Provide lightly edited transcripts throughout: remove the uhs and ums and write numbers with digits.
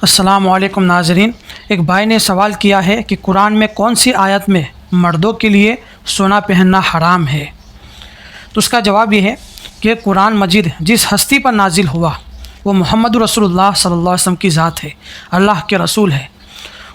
السلام علیکم ناظرین، ایک بھائی نے سوال کیا ہے کہ قرآن میں کون سی آیت میں مردوں کے لیے سونا پہننا حرام ہے؟ تو اس کا جواب یہ ہے کہ قرآن مجید جس ہستی پر نازل ہوا وہ محمد رسول اللہ صلی اللہ علیہ وسلم کی ذات ہے، اللہ کے رسول ہے۔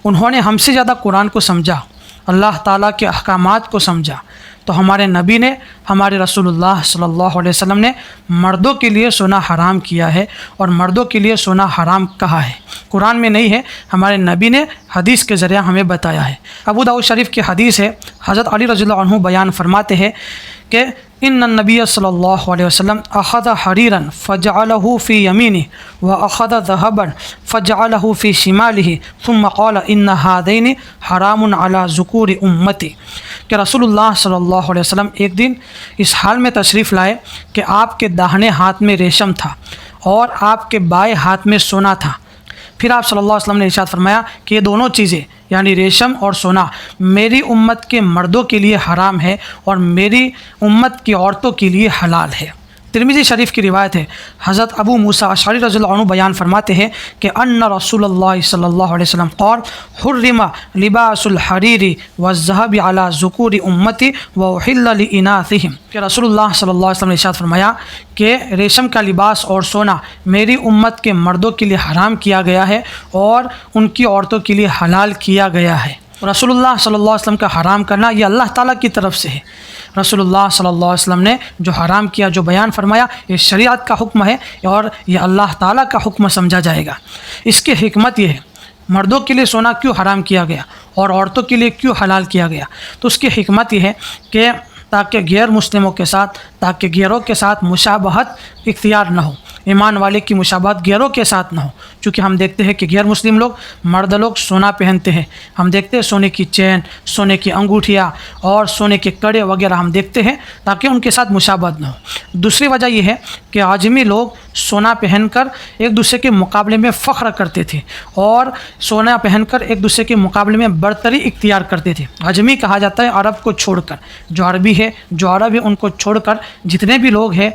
انہوں نے ہم سے زیادہ قرآن کو سمجھا، اللہ تعالیٰ کے احکامات کو سمجھا، تو ہمارے نبی نے، ہمارے رسول اللہ صلی اللہ علیہ وسلم نے مردوں کے لیے سونا حرام کیا ہے اور مردوں کے لیے سونا حرام کہا ہے۔ قرآن میں نہیں ہے، ہمارے نبی نے حدیث کے ذریعہ ہمیں بتایا ہے۔ ابو داؤد شریف کی حدیث ہے، حضرت علی رضی اللہ عنہ بیان فرماتے ہیں کہ ان النبی صلی اللہ علیہ وسلم اخذ حریرا فجعلہ فی یمینہ واخذ ذهبا فجعلہ فی شمالہ ثم قال ان هذین حرام علی ذکور امتی، کہ رسول اللہ صلی اللہ علیہ وسلم ایک دن اس حال میں تشریف لائے کہ آپ کے داہنے ہاتھ میں ریشم تھا اور آپ کے بائیں ہاتھ میں سونا تھا۔ پھر آپ صلی اللہ علیہ وسلم نے ارشاد فرمایا کہ یہ دونوں چیزیں یعنی ریشم اور سونا میری امت کے مردوں کے لیے حرام ہے اور میری امت کی عورتوں کے لیے حلال ہے۔ ترمذی شریف کی روایت ہے، حضرت ابو موسیٰ اشعری رضی اللہ عنہ بیان فرماتے ہیں کہ ان رسول اللہ صلی اللہ علیہ وسلم قال حرم لباس الحریر والذهب علی ذکور امتی واحل لاناثهم، کہ رسول اللہ صلی اللہ علیہ وسلم نے ارشاد فرمایا کہ ریشم کا لباس اور سونا میری امت کے مردوں کے لیے حرام کیا گیا ہے اور ان کی عورتوں کے لیے حلال کیا گیا ہے۔ رسول اللہ صلی اللہ علیہ وسلم کا حرام کرنا یہ اللہ تعالیٰ کی طرف سے ہے۔ رسول اللہ صلی اللہ علیہ وسلم نے جو حرام کیا، جو بیان فرمایا، یہ شریعت کا حکم ہے اور یہ اللہ تعالیٰ کا حکم سمجھا جائے گا۔ اس کی حکمت یہ ہے، مردوں کے لیے سونا کیوں حرام کیا گیا اور عورتوں کے لیے کیوں حلال کیا گیا؟ تو اس کی حکمت یہ ہے کہ تاکہ غیر مسلموں کے ساتھ، تاکہ غیروں کے ساتھ مشابہت اختیار نہ ہو، ایمان والے کی مشابہت غیروں کے ساتھ نہ ہو۔ چونکہ ہم دیکھتے ہیں کہ غیر مسلم لوگ، مرد لوگ سونا پہنتے ہیں، ہم دیکھتے ہیں سونے کی چین، سونے کی انگوٹھیاں اور سونے کے کڑے وغیرہ ہم دیکھتے ہیں تاکہ ان کے ساتھ مشابہت نہ ہو۔ دوسری وجہ یہ ہے کہ عجمی لوگ سونا پہن کر ایک دوسرے کے مقابلے میں فخر کرتے تھے اور سونا پہن کر ایک دوسرے کے مقابلے میں برتری اختیار کرتے تھے۔ عجمی کہا جاتا ہے عرب کو چھوڑ کر، جو عربی ہے، جو عرب ہے، ان کو چھوڑ کر جتنے بھی لوگ ہیں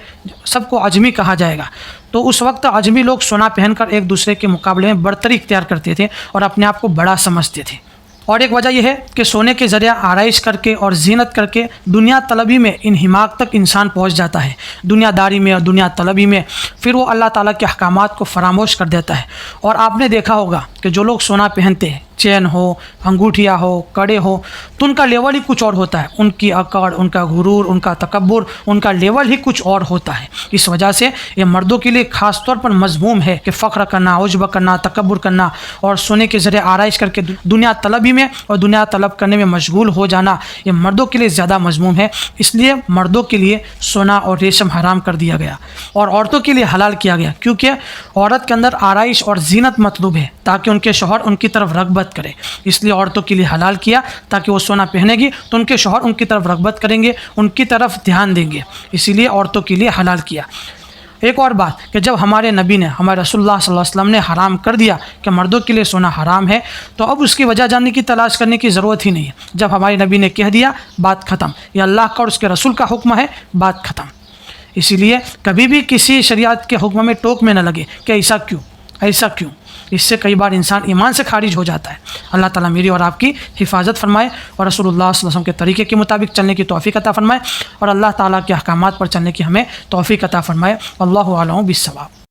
سب کو عجمی کہا جائے گا۔ تو اس وقت عجمی لوگ سونا پہن کر ایک دوسرے کے مقابلے میں برتری اختیار کرتے تھے اور اپنے آپ کو بڑا سمجھتے تھے۔ اور ایک وجہ یہ ہے کہ سونے کے ذریعہ آرائش کر کے اور زینت کر کے دنیا طلبی میں انہماک تک انسان پہنچ جاتا ہے، دنیا داری میں اور دنیا طلبی میں، پھر وہ اللہ تعالیٰ کے احکامات کو فراموش کر دیتا ہے۔ اور آپ نے دیکھا ہوگا کہ جو لوگ سونا پہنتے ہیں، چین ہو، انگوٹھیاں ہو، کڑے ہو، تو ان کا لیول ہی کچھ اور ہوتا ہے، ان کی اکڑ، ان کا غرور، ان کا تکبر، ان کا لیول ہی کچھ اور ہوتا ہے۔ اس وجہ سے یہ مردوں کے لیے خاص طور پر مذموم ہے کہ فخر کرنا، عجب کرنا، تکبر کرنا اور سونے کے ذریعے آرائش کر کے دنیا طلبی میں اور دنیا طلب کرنے میں مشغول ہو جانا، یہ مردوں کے لیے زیادہ مذموم ہے۔ اس لیے مردوں کے لیے سونا اور ریشم حرام کر دیا گیا اور عورتوں کے لیے حلال کیا گیا، کیونکہ عورت کے اندر آرائش اور زینت مطلوب ہے تاکہ ان کے شوہر ان کی طرف رغبت کرے، اس لیے عورتوں کے لیے حلال کیا تاکہ وہ سونا پہنے گی تو ان کے شوہر ان کی طرف رغبت کریں گے، ان کی طرف دھیان دیں گے، اسی لیے عورتوں کے لیے حلال کیا۔ ایک اور بات کہ جب ہمارے نبی نے، ہمارے رسول اللہ صلی اللہ علیہ وسلم نے حرام کر دیا کہ مردوں کے لیے سونا حرام ہے، تو اب اس کی وجہ جاننے کی تلاش کرنے کی ضرورت ہی نہیں ہے۔ جب ہمارے نبی نے کہہ دیا، بات ختم، یہ اللہ کا اور اس کے رسول کا حکم ہے، بات ختم۔ اسی لیے کبھی بھی کسی شریعت کے حکم میں ٹوک میں نہ لگے کہ ایسا کیوں، ایسا کیوں، اس سے کئی بار انسان ایمان سے خارج ہو جاتا ہے۔ اللہ تعالیٰ میری اور آپ کی حفاظت فرمائے اور رسول اللہ صلی اللہ علیہ وسلم کے طریقے کے مطابق چلنے کی توفیق عطا فرمائے اور اللہ تعالیٰ کے احکامات پر چلنے کی ہمیں توفیق عطا فرمائے۔ اللہ اعلم بالصواب۔